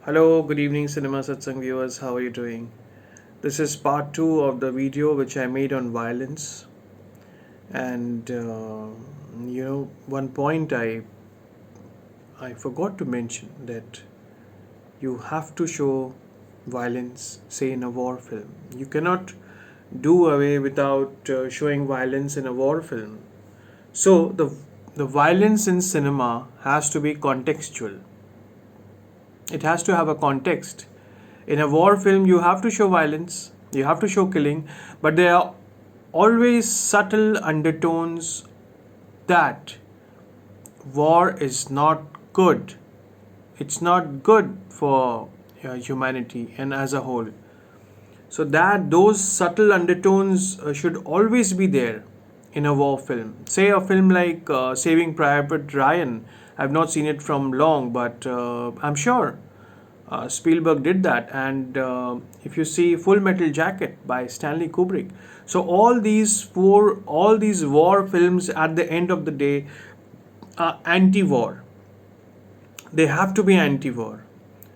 Hello, good evening, Cinema Satsang viewers. How are you doing? This is part 2 of the video which I made on violence. And one point I forgot to mention that you have to show violence, say in a war film. You cannot do away without showing violence in a war film. So the violence in cinema has to be contextual. It has to have a context. In a war film, you have to show violence, you have to show killing, but there are always subtle undertones that war is not good. It's not good for humanity and as a whole. So that those subtle undertones should always be there in a war film. Say a film like Saving Private Ryan. I've not seen it from long, but I'm sure Spielberg did that. And if you see Full Metal Jacket by Stanley Kubrick, so all these war films at the end of the day are anti-war. They have to be anti-war.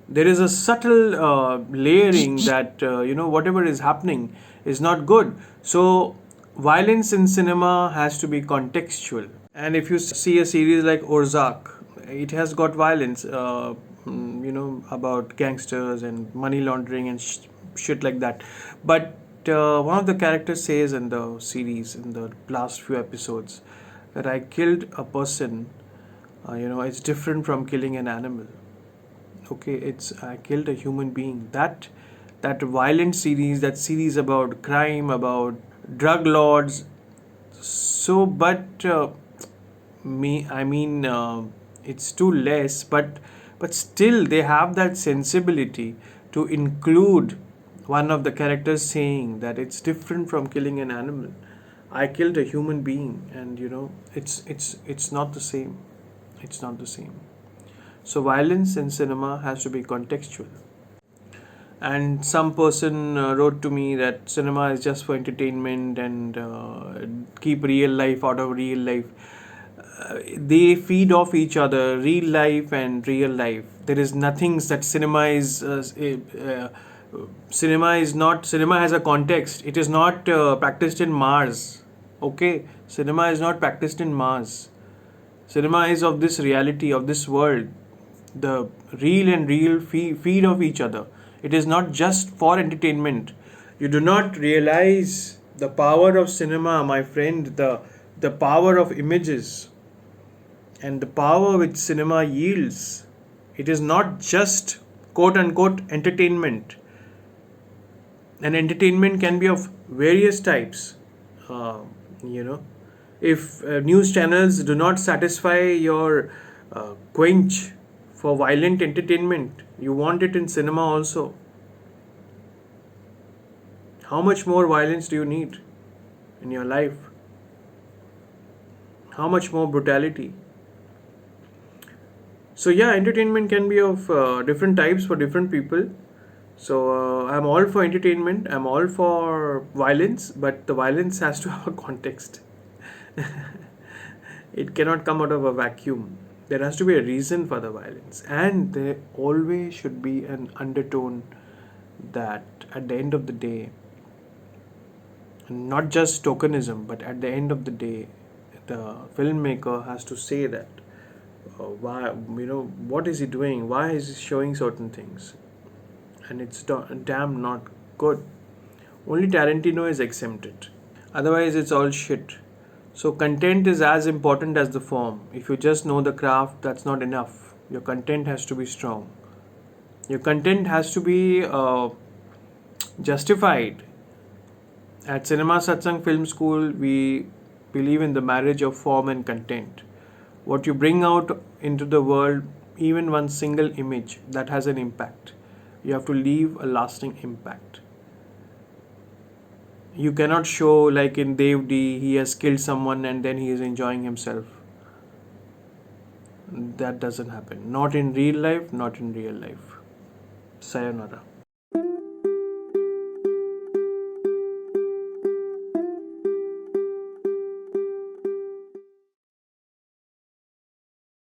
There is a subtle layering that whatever is happening is not good. So violence in cinema has to be contextual. And if you see a series like Ozark, it has got violence, about gangsters and money laundering and shit like that. But one of the characters says in the series, in the last few episodes, that I killed a person. It's different from killing an animal. Okay, I killed a human being. That violent series, that series about crime, about drug lords. So, but it's too less, but still they have that sensibility to include one of the characters saying that it's different from killing an animal. I killed a human being, and it's not the same. It's not the same. So violence in cinema has to be contextual. And some person wrote to me that cinema is just for entertainment and keep real life out of real life. They feed off each other, real life and real life. There is nothing that cinema has a context. It is not practiced in Mars. Okay, cinema is not practiced in Mars. Cinema is of this reality, of this world. The real and real feed off each other. It is not just for entertainment. You do not realize the power of cinema, my friend, the power of images and the power which cinema yields. It is not just quote unquote entertainment. And entertainment can be of various types. If news channels do not satisfy your quench for violent entertainment, you want it in cinema also. How much more violence do you need in your life? How much more brutality? So yeah, entertainment can be of different types for different people. So I'm all for entertainment, I'm all for violence, but the violence has to have a context. It cannot come out of a vacuum. There has to be a reason for the violence, and there always should be an undertone that at the end of the day, not just tokenism, but at the end of the day, the filmmaker has to say that why, what is he doing, why is he showing certain things, and it's damn not good. Only Tarantino is exempted, otherwise it's all shit. So content is as important as the form. If you just know the craft, that's not enough. Your content has to be strong. Your content has to be justified. At Cinema Satsang Film School, we believe in the marriage of form and content. What you bring out into the world, even one single image, that has an impact. You have to leave a lasting impact. You cannot show like in Dev D, he has killed someone and then he is enjoying himself. That doesn't happen. Not in real life, not in real life. Sayonara.